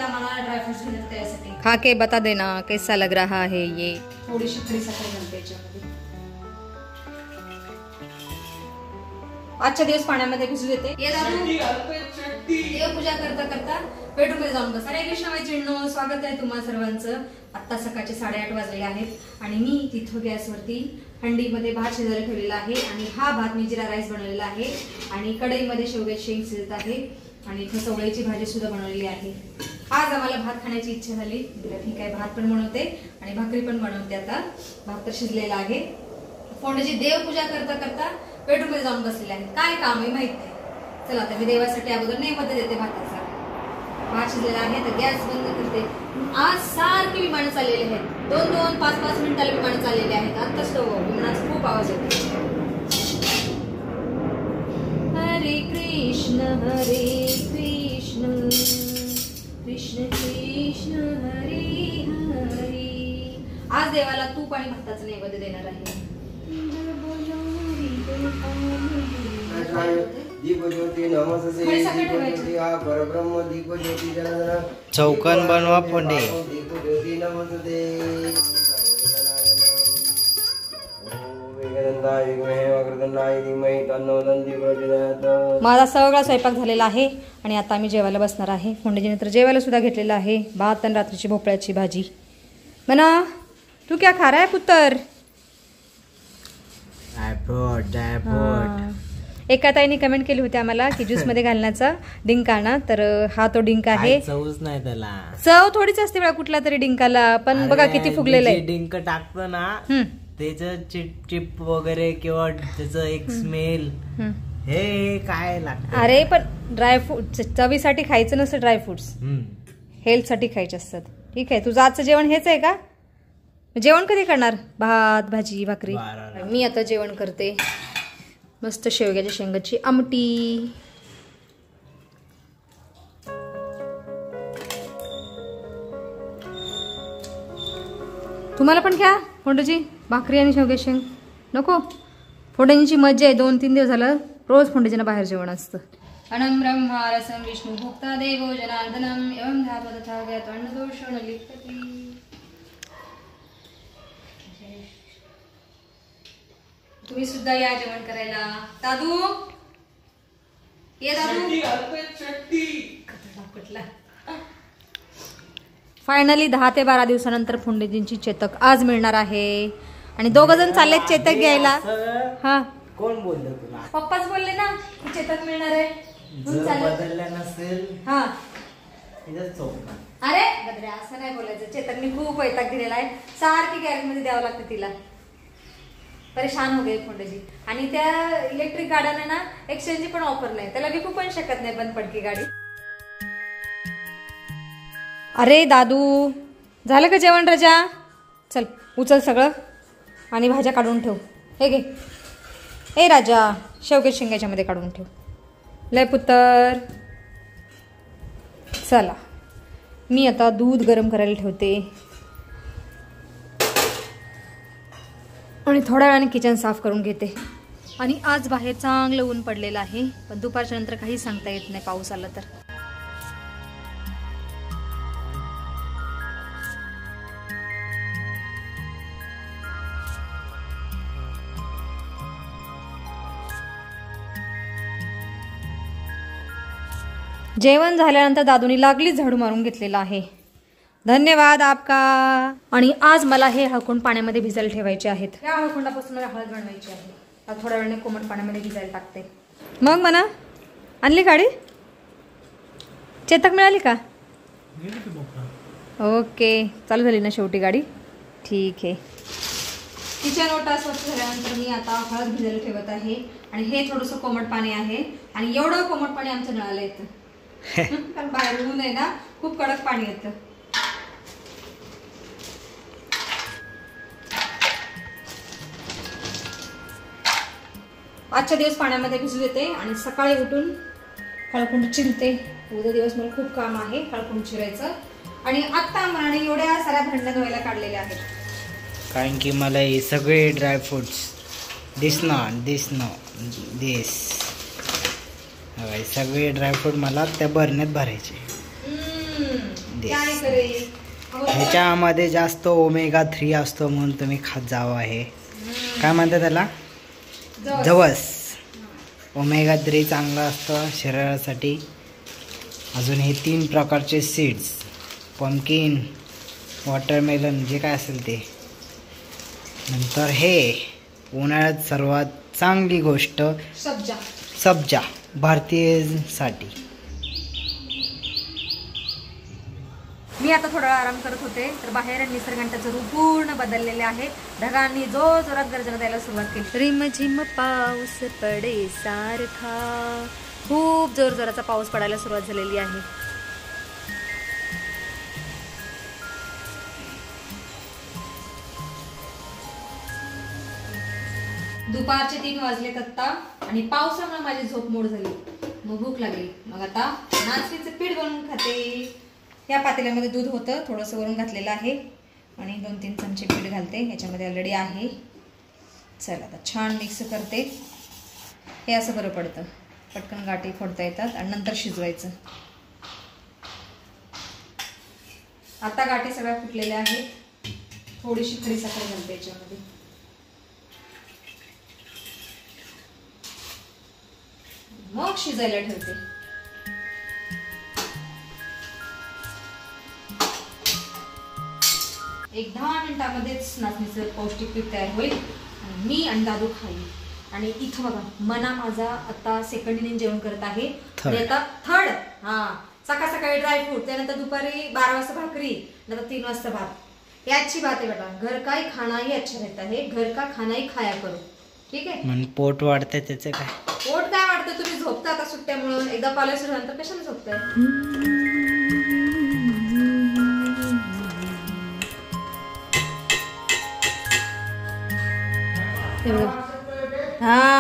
आम्हाला ड्रायफ्रुट्स घेण्यात त्यासाठी। खा के बता देना कैसा लग रहा है ये। थोडीशी खडी साखर घालते याच्यामध्ये। आजच्या दिवस पाण्यामध्ये भिजू देते। ये दादू देवपूजा करता करता बेडरूममध्ये जाऊन बस। हरे कृष्ण मैत्रिणींनो, स्वागत आहे तुम्हा सर्वांचं। आता सकाळचे 8:30 वाजलेले आहेत आणि मी तिथं गॅसवरती हंडीमध्ये भात शिजायला ठेवलेला आहे आणि हा भात मी जिरा राईस बनवलेला आहे आणि कढईमध्ये शेवग्याची शेंग शिजत आहे आणि इथं चवळीची भाजी सुद्धा बनवलेली आहे। आज आम्हाला भात खाण्याची इच्छा झाली, ठीक आहे भात पण बनवते आणि भाकरी पण बनवते। आता भात तर शिजलेला आहे। फोंडाची देवपूजा करता करता बेडरूम मध्ये जाऊन बसलेले आहे। काय काम आहे माहित नाही। चला आता मी देवासाठी अगोदर नैवेद्य देते भाताचा। भात शिजलेला आहे तर गॅस बंद करते। आज सारखी विमानं चाललेली आहेत, 2-2, 5-5 मिनिटाला विमानं चाललेली आहेत। आताच तो विमानाचा खूप आवाज येतो। हरे कृष्ण कृष्ण कृष्ण हरे हरे। आज देवाला तूप आणि भाताचं नैवेद्य देणार आहे। चौकन बनवा फोंडे। माझा सगळा स्वयंपाक झालेला आहे आणि आता आम्ही जेवायला बसणार आहे। फोंडेजीने तर जेवायला सुद्धा घेतलेलं आहे, भात आणि रात्रीची भोपळ्याची भाजी। म्हणा तू क्या खा रहा है पुत्र? एका ताईने कमेंट केली होती आम्हाला की ज्यूस मध्ये घालण्याचा डिंक आणा, तर हा तो डिंक आहे। चवच नाही त्याला, चव थोडीच असते बघा कुठला तरी डिंकाला, पण बघा किती फुगलेलं आहे। डिंक टाकतो ना त्याचं चिप चिप वगैरे किंवा त्याचं एक स्मेल हे काय लागतं। अरे पण ड्रायफ्रूट चवीसाठी खायचं नसतं, ड्रायफ्रुट्स हेल्थ साठी खायचे असतात। ठीक आहे, तुझं आजचं जेवण हेच आहे का? जेवण कधी करणार? भात भाजी भाकरी। मी आता जेवण करते, मस्त शेवग्याच्या शेंगाची आमटी। तुम्हाला पण घ्या फोंडूजी भाकरी आणि शेवग्याची शेंग। नको, फोंडूजींची मज्जा आहे। 2-3 दिवस झालं रोज फोंडूजींना बाहेर जेवण असतं। अनम ब्रह्मा रसम विष्णु भोक्ता देवो जनार्दनम एवं धातु तथा ज्ञात अन्नदोषो न लिप्यते। तुम्ही सुद्धा या जेवण करायला। दादू ये दादू। फायनली 10 ते 12 दिवसानंतर फोंडेजींची चेतक आज मिळणार आहे आणि 2 जण चाललेत चेतक घ्यायला। हा कोण बोललं तुला? पप्पाच बोलले ना की चेतक मिळणार आहे। बदलल्या नसेल हा अरे बद्रे असं नाही बोलायचं। चेतननी खूप वैताग दिलेला आहे, सारखी गॅरेज मध्ये द्यावं लागतं तिला। परेशान हो गए फोंडेजी। आणि त्या इलेक्ट्रिक गाड्यांना ना एक्सचेंजची पण ऑफर नाही, त्याला विकू पण शकत नाही बंद पडकी गाडी। अरे दादू झालं का जेवण? रजा चल उचल सगळं आणि भाज्या काढून ठेव। हे घे, ए राजा शेवग्याच्या शेंगाच्या मध्ये काढून ठेव। लय पुत्र चला, मी आता दूध गरम करायला ठेवते आणि थोड्या वेळाने किचन साफ करून घेते। आणि आज बाहेर चांगलं ऊन पडलेलं आहे, पण दुपारच्या नंतर काही सांगता येत नाही पाऊस आला तर। जेवण झाल्यानंतर दादूनी लागलीच झाडू मारून घेतलेला आहे। धन्यवाद आपका। आणि आज मला हे हळकुंड पाण्यामध्ये भिजायला ठेवायचे आहेत। या हळकुंडापासून मला हळद बनवायची आहे। आता थोड्या वेळाने कोमट पाण्यामध्ये भिजायला टाकते। मग म्हणा आणली गाडी? चेतक मिळाली का? ओके, चालू झाली ना शेवटी गाडी? ठीक आहे। किचन ओटा स्वच्छ झाल्यानंतर मी आता हळद भिजायला ठेवत आहे आणि हे थोडंसं कोमट पाणी आहे आणि एवढं कोमट पाणी आमच्या नळाला येतं कारण बाहेर ऊन आहे ना, खूप कडक पाणी येतं। आजच्या दिवस पाण्यामध्ये भिजू देते आणि सकाळी उठून हळकुंड चिरते। उद्या दिवस मला खूप काम आहे हळकुंड चिरायचं। आणि आता मनाने एवढ्या साऱ्या भांड्या धुवायला काढलेल्या आहेत कारण की मला हे सगळे ड्रायफ्रुट्स दिस सगळे ड्रायफ्रूट मला त्या भरण्यात भरायचे। काय करे ह्याच्यामध्ये जास्त ओमेगा 3 असतो म्हणून तुम्ही खात जावं आहे. काय म्हणतात त्याला? जवस. ओमेगा 3 चांगलं असतं शरीरासाठी. अजून हे 3 प्रकारचे सीड्स, पंपकिन, वॉटरमेलन जे काय असेल ते. नंतर हे उन्हाळ्यात सर्वात चांगली गोष्ट सब्जा भारतीयसाठी. मी आता थोडा आराम करत होते तर बाहेर निसर्गांचं रूप पूर्ण बदललेले आहे. ढगांनी जोरात गर्जना द्यायला सुरुवात केली. रिमझिम पाऊस पडे सारखा. खूप जोराचा पाऊस पडायला सुरुवात झालेली आहे. दुपारचे 3 वाजलेत आत्ता आणि पावसामुळे माझी झोप मोड झाली. मग भूक लागली. मग आता नाचणीचं पीठ बनवून खाते. या पातेल्यामध्ये दूध होतं, थोडंसं वरून घातलेलं आहे आणि 2-3 चमचे पीठ घालते. ह्याच्यामध्ये ऑलरेडी आहे. चला आता छान मिक्स करते. हे असं बरं पडतं, पटकन गाठी फोडता येतात आणि नंतर शिजवायचं. आता गाठी सगळ्या फुटलेल्या आहेत. थोडीशी खडी साखर घालते याच्यामध्ये. मग शिजायला ठेवते. एक 10 मिनिटामध्येच नाचणीचं पौष्टिक पीठ तयार होईल आणि मी आणि दादू खाईल. आणि इथं बघा मना माझा आता सेकंड इनिंग जेवण करत आहे. आता थर्ड. सकाळ सकाळी ड्रायफ्रूट, त्यानंतर दुपारी 12 वाजता भाकरी, नंतर 3 वाजता भात. ये अच्छी बात है बेटा, घर का ही खाना ही अच्छा रहता है. घर का खाना ही खाया करो, ठीक आहे. पोट वाढतंय त्याचं काय? पोट काय वाढतं? तुम्ही झोपता आता सुट्ट्यामुळे. एकदा कॉलेज सुरू झाल्यानंतर कशाला झोपताय?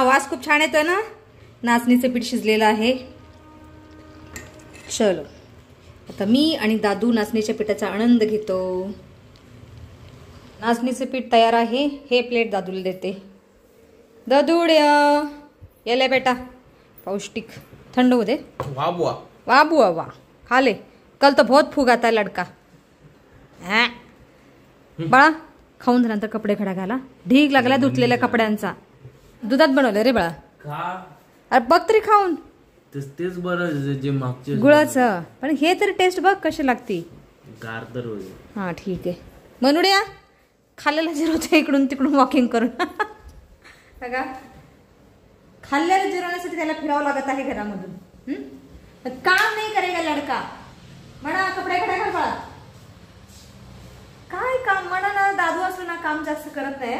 वास खूप छान येतोय ना. नाचणीचं पीठ शिजलेलं आहे. चलो आता मी आणि दादू नाचणीच्या पिठाचा आनंद घेतो. नाचणीचं पीठ तयार आहे. हे प्लेट दादूला देते. दादूड्या येले बेटा, पौष्टिक, ठंड हो दे. वाह बुआ, वाह बुआ वाह, खा ले. कल तो बहुत फुगाता है लड़का. बाळा खाऊन झाल्यानंतर कपडे खडा घाला. ढीग लागला धुतलेल्या कपड्यांचा. दुधात बनवलं रे बाळा. अरे बघ तरी खाऊन. तेच बरं जे मागचे गुळाचं. पण हे तरी टेस्ट बघ कशी लागती. गार तर होईल. हा ठीक आहे. मनुड्या खाल्लेला जिरवते इकडून तिकडून वॉकिंग करून. का खाल्ल्याला जिरवण्यासाठी त्याला फिरावं लागत आहे घरामधून. काम नाही करेगा लडका. म्हणा कपडे खडे घाल बाळा. काय काम म्हणा ना. दादू असलं ना काम जास्त करत नाही.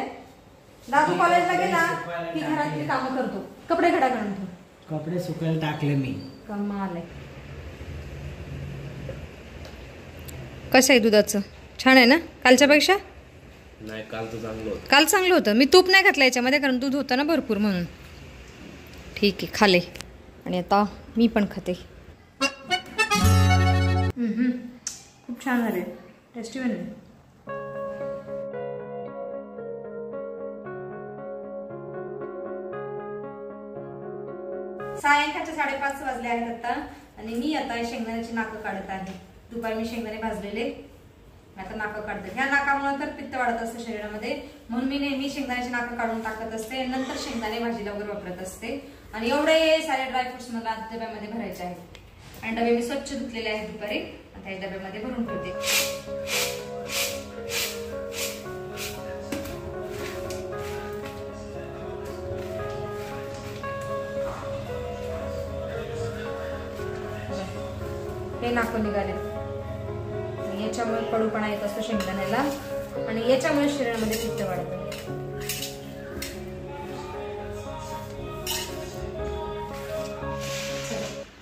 दादू कॉलेजला गेला की घरातली कामं करतो. कपडे खडा करून ठेव. कपडे सुकायला टाकले मी. कमाल आहे. कसं आहे दुधाचं? छान आहे ना कालच्या पेक्षा? नाही, काल तर चांगलं होतं. काल चांगलं होतं. मी तूप नाही घातलं याच्यामध्ये कारण दूध होतं ना भरपूर म्हणून. ठीक आहे खाले. आणि आता मी पण खाते. खूप छान झाले. टेस्टी बनले. सायंकाळचे 5:30 वाजले आहेत आता आणि मी आता शेंगदाण्याची नाकं काढत आहे. दुपारी मी शेंगदाणे भाजलेले, आता नाकं काढते. ह्या नाकामुळे तर पित्त वाढत असते शरीरामध्ये, म्हणून मी नेहमी शेंगदाण्याची नाकं काढून टाकत असते. नंतर शेंगदाणे भाजीला वगैरे वापरत असते. आणि एवढे सारे ड्रायफ्रुट्स मला डब्यामध्ये भरायचे आहेत. आणि डबे मी स्वच्छ धुतलेले आहेत दुपारी. आता या डब्यामध्ये भरून ठेवते. हे नाकं निघाले. याच्यामुळे कडूपणा येत असतो शेंगदाण्याला आणि याच्यामुळे शरीरामध्ये पित्त वाढतं.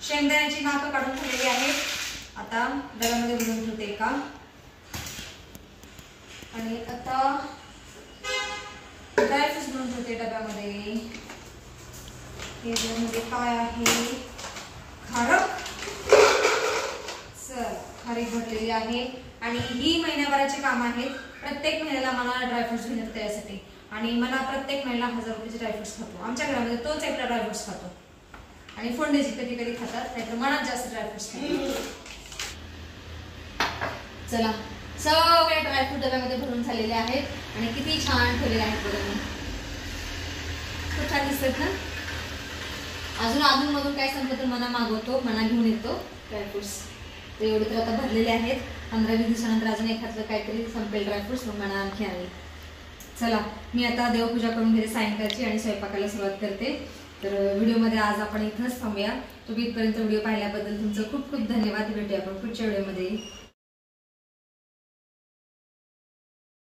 शेंगदाण्याची नाकं काढून ठेवलेली आहेत. आता डब्यामध्ये भरून ठेवते का. आणि आता ड्रायफ्रुट्स भरून ठेवते डब्यामध्ये. याच्यामध्ये काय आहे? खारक. खारीक भरलेली आहे. आणि ही महिन्याभराची काम आहेत. प्रत्येक महिन्याला मला ड्रायफ्रुट्स घेण्यात त्यासाठी. आणि मला प्रत्येक महिन्याला 1000 रुपयाचे ड्रायफ्रुट्स खातो. आमच्या घरामध्ये तोच एकटा ड्रायफ्रुट्स खातो. आणि फोंडेजी कधी कधी खातात, नाहीतर मनात जास्त ड्रायफ्रुट्स खातात. चला, सगळे ड्रायफ्रूट डब्यामध्ये भरून झालेले आहेत आणि किती छान ठेवलेले आहेत बघा मी. खूप छान दिसतात ना. अजून मधून काय संपलं तर मना मागवतो, मना घेऊन येतो ड्रायफ्रुट्स. तर एवढे तर आता भरलेले आहेत. 15-20 दिवसानंतर अजून एखादं काहीतरी संपेल ड्रायफ्रुट्स, मग मना आणखी आणेल. चला, मी आता देवपूजा करून घेते सायंकाळची आणि स्वयंपाकाला सुरुवात करते. तर व्हिडिओमध्ये आज आपण इथंच थांबूया. तुम्ही इथपर्यंत व्हिडिओ पाहिल्याबद्दल तुमचं खूप खूप धन्यवाद. भेटूया आपण पुढच्या व्हिडिओमध्ये.